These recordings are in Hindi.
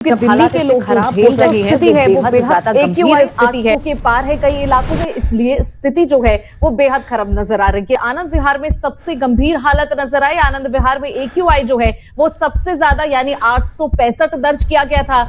दिल्ली के लोग खराब झेल रहे हैं स्थिति है वो बेहद AQI 800 के पार है कई इलाकों में, इसलिए स्थिति जो है वो बेहद खराब नजर आ रही है। आनंद विहार में सबसे गंभीर हालत नजर आई। आनंद विहार में AQI जो है वो सबसे ज्यादा यानी 865 दर्ज किया गया था।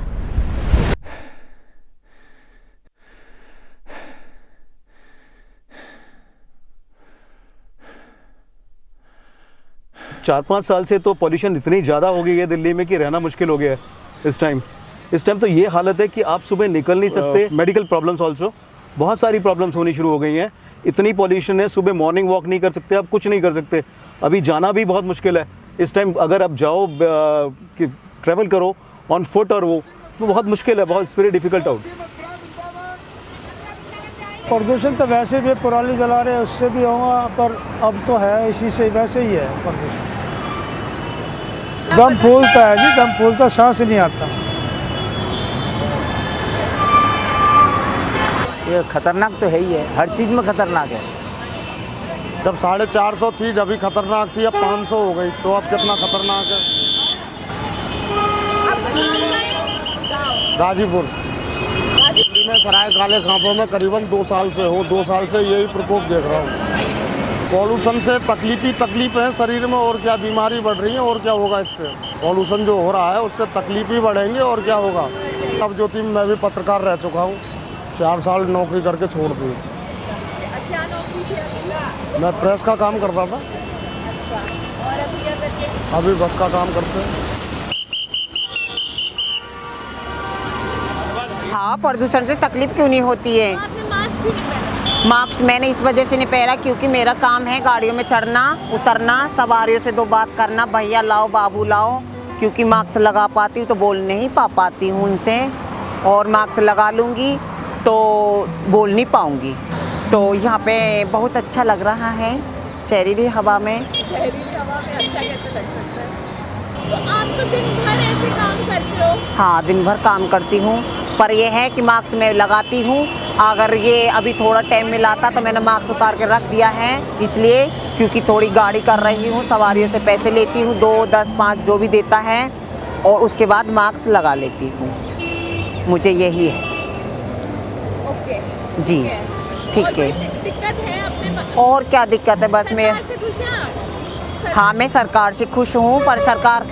चार पाँच साल से तो पॉल्यूशन इतनी ज़्यादा हो गई है दिल्ली में कि रहना मुश्किल हो गया है। इस टाइम तो ये हालत है कि आप सुबह निकल नहीं सकते। मेडिकल प्रॉब्लम्स ऑल्सो बहुत सारी प्रॉब्लम्स होनी शुरू हो गई हैं। इतनी पॉल्यूशन है, सुबह मॉर्निंग वॉक नहीं कर सकते, आप कुछ नहीं कर सकते। अभी जाना भी बहुत मुश्किल है इस टाइम। अगर आप जाओ कि ट्रैवल करो ऑन फुट और वो तो बहुत मुश्किल है, बहुत वेरी डिफिकल्ट आउट। प्रदूषण तो वैसे भी पुराली जला रहे हैं, उससे भी होगा, पर अब तो है इसी से वैसे ही है प्रदूषण। दम फूलता है जी, दम फूलता, सांस ही नहीं आता। ये खतरनाक तो है ही है, हर चीज़ में खतरनाक है। जब 450 थी जब भी खतरनाक थी, अब 500 हो गई, तो अब कितना खतरनाक है। गाजीपुर में सराय काले खांपों में करीबन 2 साल से 2 साल से यही प्रकोप देख रहा हूँ। पॉल्यूशन से तकलीफ है शरीर में, और क्या बीमारी बढ़ रही है, और क्या होगा इससे। पॉल्यूशन जो हो रहा है उससे तकलीफ ही बढ़ेंगे, और क्या होगा। अब जो थी, मैं भी पत्रकार रह चुका हूँ, 4 साल नौकरी करके छोड़ दी। क्या नौकरी थी अभी? मैं प्रेस का काम करता था। और अभी क्या करते हैं? अभी बस का काम करते हैं। हाँ, प्रदूषण से तकलीफ क्यों नहीं होती है। आपने मास्क भी नहीं पहना? मास्क मैंने इस वजह से नहीं पहना क्योंकि मेरा काम है गाड़ियों में चढ़ना उतरना, सवारियों से 2 बात करना, भैया लाओ बाबू लाओ, क्योंकि मास्क लगा पाती हूँ तो बोल नहीं पाती हूँ उनसे, और मास्क लगा लूँगी तो बोल नहीं पाऊँगी। तो यहाँ पे बहुत अच्छा लग रहा है शहरी हवा में। शहरी हवा में अच्छा कैसे लग सकता है? तो आप तो दिन भर ऐसे काम करते हो? हाँ, दिन भर काम करती हूँ, पर यह है कि मास्क मैं लगाती हूँ। अगर ये अभी थोड़ा टाइम मिला था तो मैंने मास्क उतार के रख दिया है, इसलिए क्योंकि थोड़ी गाड़ी कर रही हूँ, सवारियों से पैसे लेती हूँ, 2, 10, 5 जो भी देता है, और उसके बाद मास्क लगा लेती हूँ। मुझे यही है। ओके जी, ठीक है। दिक्कत है अपने और क्या दिक्कत है, बस मैं सरकार से खुश हैं आप? हाँ, मैं सरकार से खुश हूँ, पर सरकार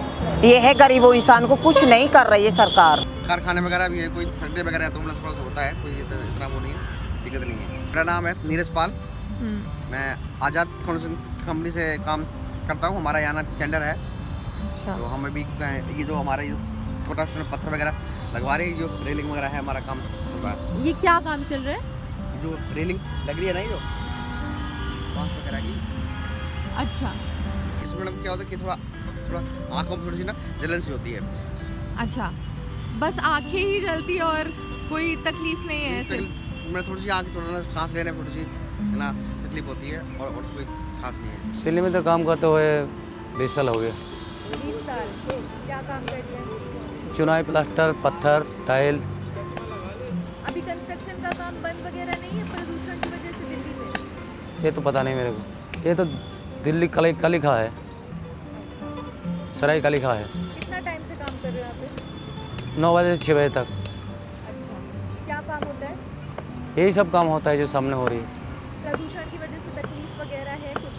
ये है गरीबों इंसान को कुछ नहीं कर रही है सरकार। कारखाने वगैरह भी है, कोई फैक्ट्री वगैरह है तो थोड़ा सा होता है, कोई इतना वो नहीं है, दिक्कत नहीं है। मेरा नाम है नीरज पाल, मैं आज़ाद फाउंडेशन कंपनी से काम करता हूँ। हमारा यहाँ टेंडर है। अच्छा। तो हम अभी ये जो हमारा छोटा पत्थर वगैरह लगवा रहे हैं, जो रेलिंग वगैरह है, हमारा काम चल रहा है। ये क्या काम चल रहा है? जो रेलिंग लग रही है ना, ये जो बांस वगैरह की। अच्छा। इसमें मैडम क्या होता है कि थोड़ा आँखों में थोड़ी सी ना जलन सी होती है। अच्छा, बस आंखें ही जलती और कोई तकलीफ नहीं है ऐसे? मैं थोड़ी सी आँखें, थोड़ा सांस लेने में थोड़ी सी ना तकलीफ होती है, और कोई खास नहीं है। दिल्ली में तो काम करते हुए 20 साल हो गए। 20 साल? क्या काम कर रहे हैं? चुनाई, प्लास्टर, पत्थर, टाइल। अभी कंस्ट्रक्शन का काम बंद वगैरह नहीं है प्रदूषण की वजह से दिल्ली में? ये तो पता नहीं मेरे को। ये तो दिल्ली कलिखा है, सराय कलिखा है। कितना टाइम से काम कर रहे हो यहाँ पे? 9 बजे से 6 बजे तक। अच्छा, क्या काम होता है? यही सब काम होता है जो सामने हो रही है। प्रदूषण की वजह से तकलीफ वगैरह है कुछ?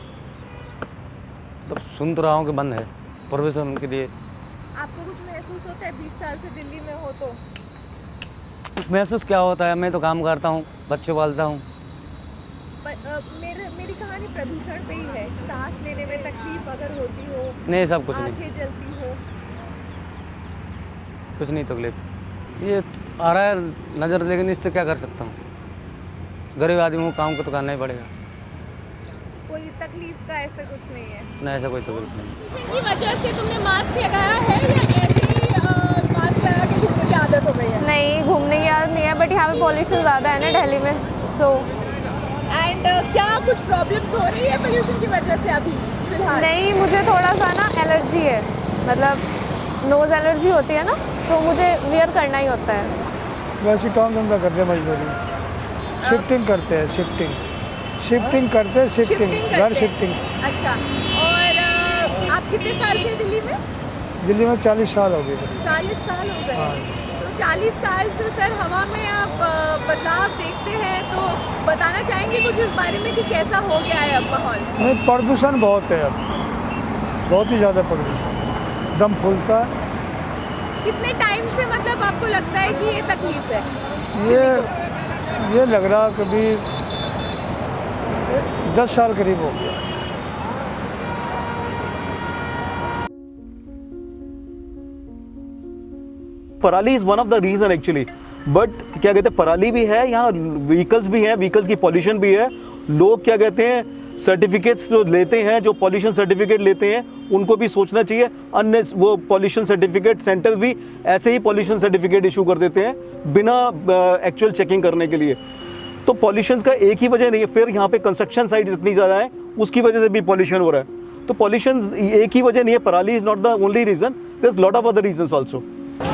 तो सुन तो रहा हूँ कि बंद है प्रोफेशन के लिए। आपको कुछ महसूस होता है 20 साल से दिल्ली में हो तो? महसूस क्या होता है, मैं तो काम करता हूँ, बच्चे पालता हूँ। मेरी कहानी प्रदूषण पे ही है। सांस लेने में तकलीफ अगर होती हो, नहीं, सब कुछ नहीं, आंखें जलती हो, कुछ नहीं तकलीफ। ये आ रहा है नज़र, लेकिन इससे क्या कर सकता हूँ। गरीब आदमी हूँ, काम को तो करना ही पड़ेगा। कोई तकलीफ का ऐसा कुछ नहीं है? नहीं, ऐसा कोई तकलीफ नहीं। की वजह से तुमने मास्क लगाया है या ऐसे ही मास्क लगा के घूमने की आदत हो गई है? नहीं, घूमने की आदत नहीं है, बट यहाँ पे पॉल्यूशन ज़्यादा है ना दिल्ली में, सो। एंड क्या कुछ प्रॉब्लम्स हो रही है पोल्यूशन की वजह से अभी फिलहाल? नहीं, मुझे थोड़ा सा ना एलर्जी है, मतलब नोज़ एलर्जी होती है ना, तो मुझे वियर करना ही होता है। वैसे काम धंधा करते हैं, मजदूरी शिफ्टिंग करते हैं, शिफ्टिंग करते हैं, शिफ्टिंग घर शिफ्टिंग। अच्छा, और आप कितने साल से दिल्ली में? दिल्ली में 40 साल हो गए। 40 साल हो गए। हाँ। तो 40 साल से सर हवा में आप बदलाव देखते हैं, तो बताना चाहेंगे कुछ इस बारे में कि कैसा हो गया है अब माहौल? नहीं, प्रदूषण बहुत है अब, बहुत ही ज़्यादा प्रदूषण, दम फूलता है। कितने टाइम से मतलब आपको लगता है कि ये तकलीफ है? ये लग रहा कभी 10 साल करीब हो गया। Parali is one of the reason actually, but क्या कहते हैं, पराली भी है, यहाँ व्हीकल्स भी हैं, व्हीकल्स की पॉल्यूशन भी है। लोग क्या कहते हैं, सर्टिफिकेट्स जो लेते हैं, जो पॉल्यूशन सर्टिफिकेट लेते हैं, उनको भी सोचना चाहिए। अन्य वो पॉल्यूशन सर्टिफिकेट सेंटर्स भी ऐसे ही पॉल्यूशन सर्टिफिकेट इशू कर देते हैं बिना एक्चुअल चेकिंग करने के लिए। तो पॉल्यूशन का एक ही वजह नहीं है, फिर यहाँ पे कंस्ट्रक्शन साइट्स इतनी ज़्यादा है, उसकी वजह से भी पॉल्यूशन हो रहा है। तो पॉल्यूशन एक ही वजह नहीं है, parali is not the only reason, there is lot of other reasons also.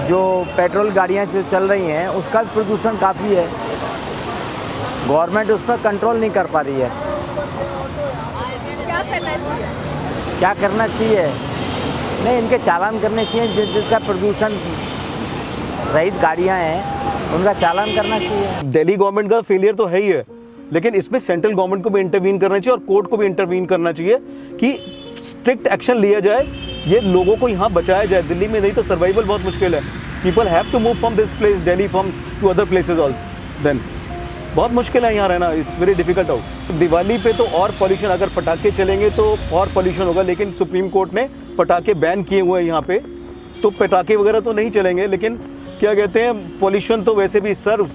जो पेट्रोल गाड़ियाँ जो चल रही हैं उसका प्रदूषण काफ़ी है, गवर्नमेंट उस पर कंट्रोल नहीं कर पा रही है। क्या करना चाहिए? क्या करना चाहिए? नहीं, इनके चालान करने चाहिए, जिसका प्रदूषण रहित गाड़ियाँ हैं उनका चालान करना चाहिए। दिल्ली गवर्नमेंट का फेलियर तो है ही है, लेकिन इसमें सेंट्रल गवर्नमेंट को भी इंटरवीन करना चाहिए और कोर्ट को भी इंटरवीन करना चाहिए कि स्ट्रिक्ट एक्शन लिया जाए, ये लोगों को यहाँ बचाया जाए। दिल्ली में नहीं तो सर्वाइवल बहुत मुश्किल है। People have to move from this place Delhi from to other places all, then बहुत मुश्किल है यहाँ रहना, it's very difficult out. Diwali पे तो और पॉल्यूशन, अगर पटाखे चलेंगे तो और पॉल्यूशन होगा, लेकिन सुप्रीम कोर्ट ने पटाखे बैन किए हुए हैं यहाँ पे, तो पटाखे वगैरह तो नहीं चलेंगे। लेकिन क्या कहते हैं, पॉल्यूशन तो वैसे भी सब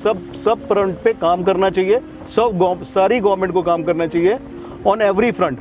फ्रंट पे काम करना चाहिए, सारी गवर्नमेंट को काम करना चाहिए ऑन एवरी फ्रंट।